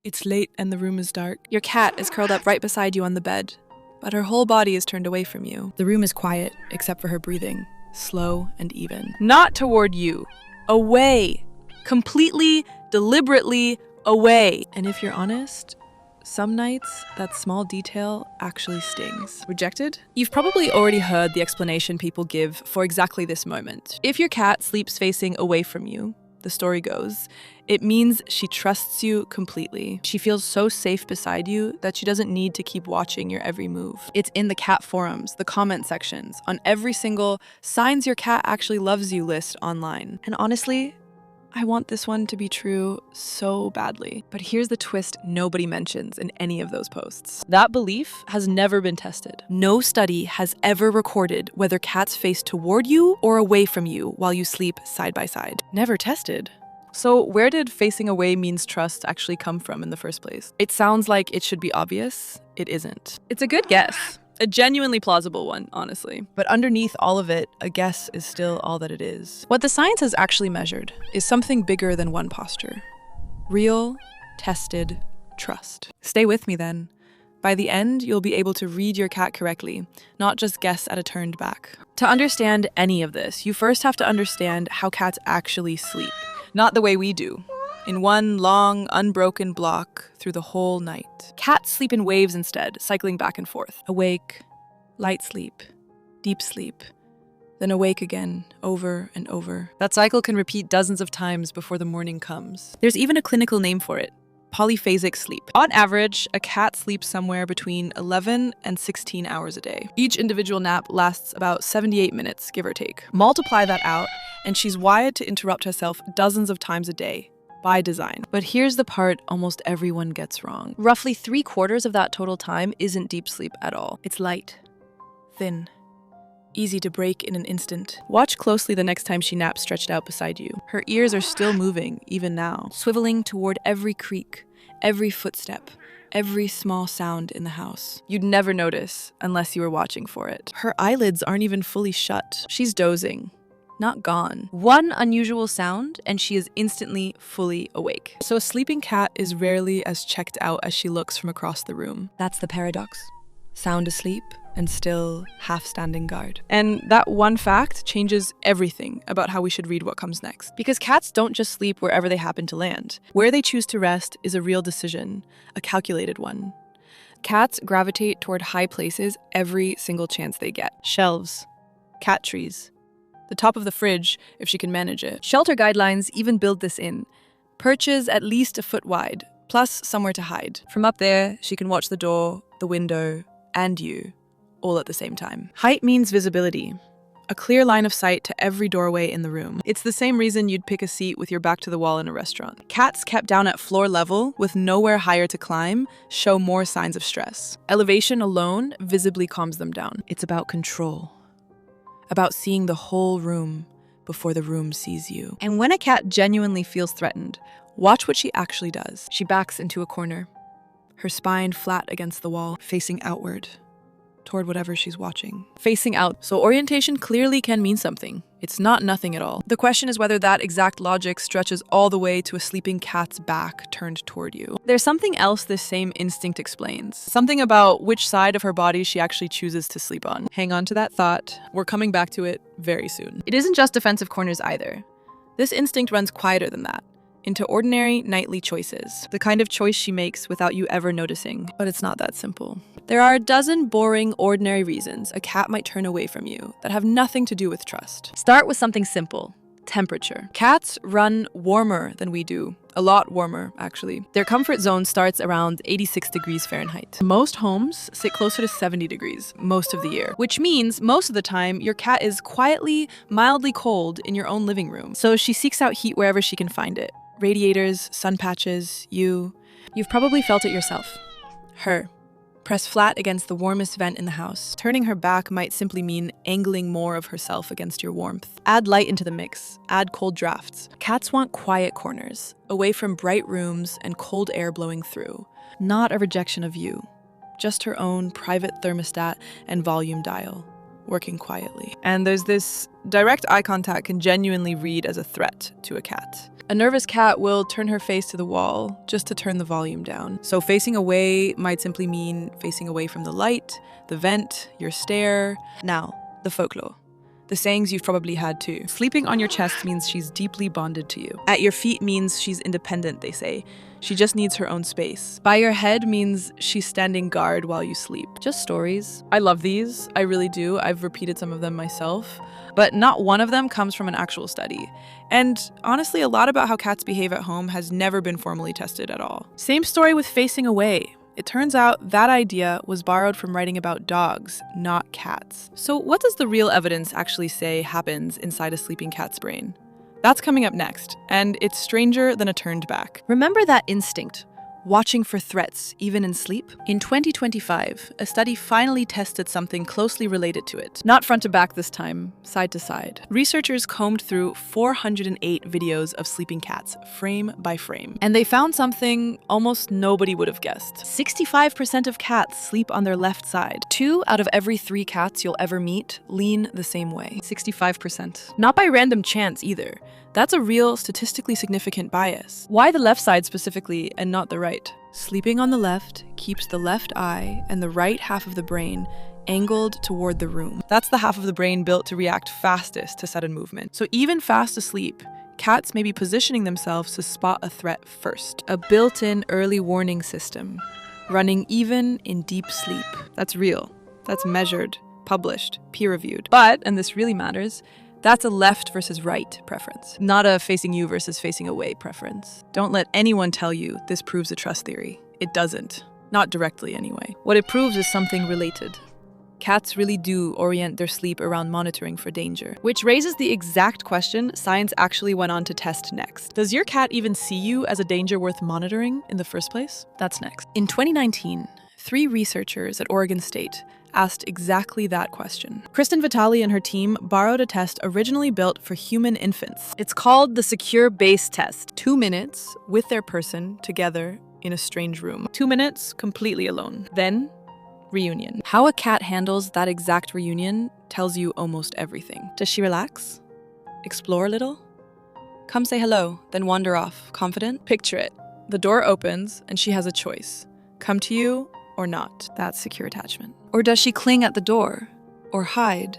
It's late and the room is dark. Your cat is curled up right beside you on the bed, but her whole body is turned away from you. The room is quiet, except for her breathing, slow and even. Not toward you. Away. Completely, deliberately away. And if you're honest, some nights, that small detail actually stings. Rejected? You've probably already heard the explanation people give for exactly this moment. If your cat sleeps facing away from you, the story goes, it means she trusts you completely. She feels so safe beside you that she doesn't need to keep watching your every move. It's in the cat forums, the comment sections, on every single signs your cat actually loves you list online. And honestly, I want this one to be true so badly. But here's the twist nobody mentions in any of those posts. That belief has never been tested. No study has ever recorded whether cats face toward you or away from you while you sleep side by side. Never tested. So where did facing away means trust actually come from in the first place? It sounds like it should be obvious. It isn't. It's a good guess. A genuinely plausible one, honestly. But underneath all of it, a guess is still all that it is. What the science has actually measured is something bigger than one posture. Real, tested trust. Stay with me then. By the end, you'll be able to read your cat correctly, not just guess at a turned back. To understand any of this, you first have to understand how cats actually sleep. Not the way we do. In one long, unbroken block through the whole night. Cats sleep in waves instead, cycling back and forth. Awake, light sleep, deep sleep, then awake again, over and over. That cycle can repeat dozens of times before the morning comes. There's even a clinical name for it, polyphasic sleep. On average, a cat sleeps somewhere between 11 and 16 hours a day. Each individual nap lasts about 78 minutes, give or take. Multiply that out, and she's wired to interrupt herself dozens of times a day. By design. But here's the part almost everyone gets wrong. Roughly 3/4 of that total time isn't deep sleep at all. It's light, thin, easy to break in an instant. Watch closely the next time she naps stretched out beside you. Her ears are still moving, even now, swiveling toward every creak, every footstep, every small sound in the house. You'd never notice unless you were watching for it. Her eyelids aren't even fully shut. She's dozing. Not gone. One unusual sound, and she is instantly fully awake. So a sleeping cat is rarely as checked out as she looks from across the room. That's the paradox. Sound asleep, and still half standing guard. And that one fact changes everything about how we should read what comes next. Because cats don't just sleep wherever they happen to land. Where they choose to rest is a real decision, a calculated one. Cats gravitate toward high places every single chance they get. Shelves, cat trees, the top of the fridge, if she can manage it. Shelter guidelines even build this in. Perches at least a foot wide, plus somewhere to hide. From up there, she can watch the door, the window, and you, all at the same time. Height means visibility. A clear line of sight to every doorway in the room. It's the same reason you'd pick a seat with your back to the wall in a restaurant. Cats kept down at floor level with nowhere higher to climb show more signs of stress. Elevation alone visibly calms them down. It's about control. About seeing the whole room before the room sees you. And when a cat genuinely feels threatened, watch what she actually does. She backs into a corner, her spine flat against the wall, facing outward, toward whatever she's watching. Facing out. So orientation clearly can mean something. It's not nothing at all. The question is whether that exact logic stretches all the way to a sleeping cat's back turned toward you. There's something else this same instinct explains. Something about which side of her body she actually chooses to sleep on. Hang on to that thought. We're coming back to it very soon. It isn't just defensive corners either. This instinct runs quieter than that, into ordinary nightly choices. The kind of choice she makes without you ever noticing. But it's not that simple. There are a dozen boring, ordinary reasons a cat might turn away from you that have nothing to do with trust. Start with something simple. Temperature. Cats run warmer than we do. A lot warmer, actually. Their comfort zone starts around 86 degrees Fahrenheit. Most homes sit closer to 70 degrees most of the year, which means most of the time your cat is quietly, mildly cold in your own living room. So she seeks out heat wherever she can find it. Radiators, sun patches, you. You've probably felt it yourself. Her. Press flat against the warmest vent in the house. Turning her back might simply mean angling more of herself against your warmth. Add light into the mix. Add cold drafts. Cats want quiet corners, away from bright rooms and cold air blowing through. Not a rejection of you. Just her own private thermostat and volume dial, working quietly. And there's this direct eye contact can genuinely read as a threat to a cat. A nervous cat will turn her face to the wall just to turn the volume down. So facing away might simply mean facing away from the light, the vent, your stare. Now, the folklore. The sayings you've probably had too. Sleeping on your chest means she's deeply bonded to you. At your feet means she's independent, they say. She just needs her own space. By your head means she's standing guard while you sleep. Just stories. I love these. I really do. I've repeated some of them myself. But not one of them comes from an actual study. And honestly, a lot about how cats behave at home has never been formally tested at all. Same story with facing away. It turns out that idea was borrowed from writing about dogs, not cats. So what does the real evidence actually say happens inside a sleeping cat's brain? That's coming up next, and it's stranger than a turned back. Remember that instinct, watching for threats, even in sleep? In 2025, a study finally tested something closely related to it. Not front to back this time, side to side. Researchers combed through 408 videos of sleeping cats, frame by frame. And they found something almost nobody would have guessed. 65% of cats sleep on their left side. 2 out of every 3 cats you'll ever meet lean the same way. 65%. Not by random chance either. That's a real statistically significant bias. Why the left side specifically and not the right? Sleeping on the left keeps the left eye and the right half of the brain angled toward the room. That's the half of the brain built to react fastest to sudden movement. So even fast asleep, cats may be positioning themselves to spot a threat first. A built-in early warning system, running even in deep sleep. That's real. That's measured, published, peer-reviewed. But, and this really matters, that's a left versus right preference, not a facing you versus facing away preference. Don't let anyone tell you this proves a trust theory. It doesn't. Not directly, anyway. What it proves is something related. Cats really do orient their sleep around monitoring for danger, which raises the exact question science actually went on to test next. Does your cat even see you as a danger worth monitoring in the first place? That's next. In 2019, 3 researchers at Oregon State asked exactly that question. Kristyn Vitale and her team borrowed a test originally built for human infants. It's called the Secure Base Test. 2 minutes with their person together in a strange room. 2 minutes completely alone. Then, reunion. How a cat handles that exact reunion tells you almost everything. Does she relax? Explore a little? Come say hello, then wander off, confident? Picture it. The door opens and she has a choice. Come to you or not. That's secure attachment. Or does she cling at the door? Or hide?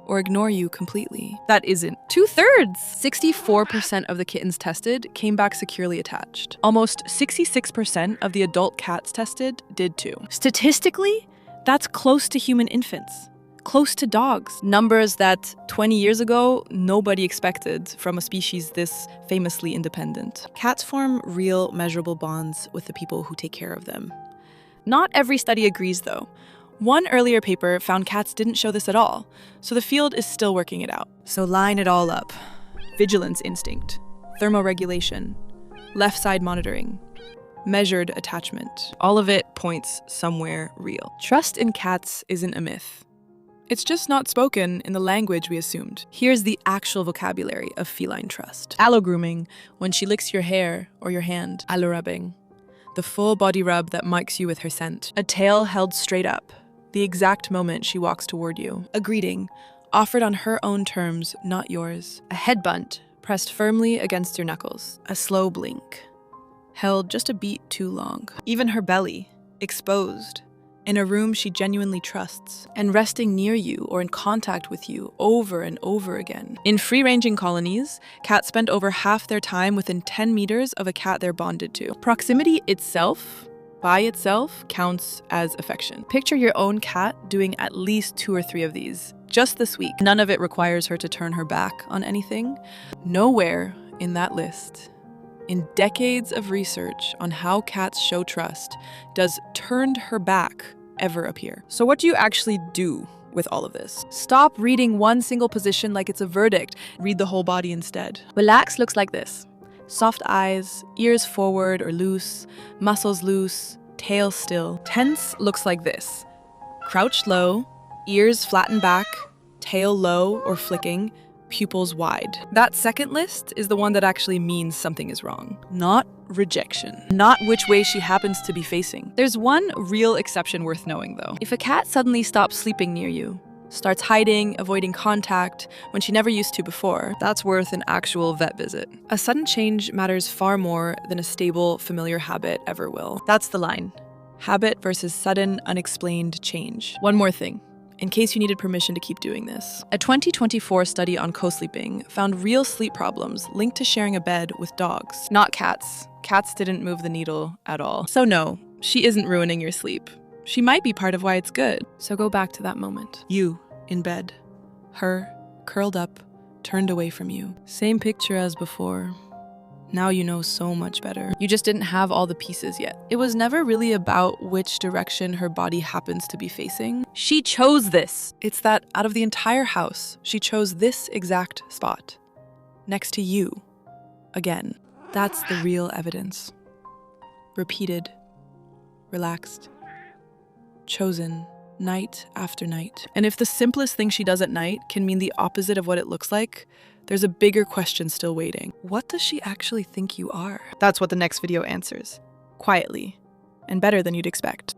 Or ignore you completely? That isn't. 2/3! 64% of the kittens tested came back securely attached. Almost 66% of the adult cats tested did too. Statistically, that's close to human infants. Close to dogs. Numbers that 20 years ago, nobody expected from a species this famously independent. Cats form real, measurable bonds with the people who take care of them. Not every study agrees, though. One earlier paper found cats didn't show this at all, so the field is still working it out. So line it all up. Vigilance instinct, thermoregulation, left side monitoring, measured attachment. All of it points somewhere real. Trust in cats isn't a myth. It's just not spoken in the language we assumed. Here's the actual vocabulary of feline trust. Allo grooming, when she licks your hair or your hand. Allo rubbing. The full body rub that mics you with her scent. A tail held straight up, the exact moment she walks toward you. A greeting, offered on her own terms, not yours. A head bunt, pressed firmly against your knuckles. A slow blink, held just a beat too long. Even her belly, exposed, in a room she genuinely trusts, and resting near you or in contact with you over and over again. In free-ranging colonies, cats spend over half their time within 10 meters of a cat they're bonded to. Proximity itself, by itself, counts as affection. Picture your own cat doing at least 2 or 3 of these, just this week. None of it requires her to turn her back on anything. Nowhere in that list, in decades of research on how cats show trust, does turned her back ever appear. So what do you actually do with all of this? Stop reading one single position like it's a verdict. Read the whole body instead. Relax looks like this. Soft eyes, ears forward or loose, muscles loose, tail still. Tense looks like this. Crouched low, ears flattened back, tail low or flicking, pupils wide. That second list is the one that actually means something is wrong. Not rejection. Not which way she happens to be facing. There's one real exception worth knowing though. If a cat suddenly stops sleeping near you, Starts hiding, avoiding contact, when she never used to before. That's worth an actual vet visit. A sudden change matters far more than a stable, familiar habit ever will. That's the line. Habit versus sudden, unexplained change. One more thing, in case you needed permission to keep doing this. A 2024 study on co-sleeping found real sleep problems linked to sharing a bed with dogs, not cats. Cats didn't move the needle at all. So no, she isn't ruining your sleep. She might be part of why it's good. So go back to that moment. You, in bed. Her, curled up, turned away from you. Same picture as before. Now you know so much better. You just didn't have all the pieces yet. It was never really about which direction her body happens to be facing. She chose this. It's that out of the entire house, she chose this exact spot. Next to you. Again. That's the real evidence. Repeated. Relaxed. Chosen. Night after night. And if the simplest thing she does at night can mean the opposite of what it looks like, there's a bigger question still waiting. What does she actually think you are? That's what the next video answers. Quietly. And better than you'd expect.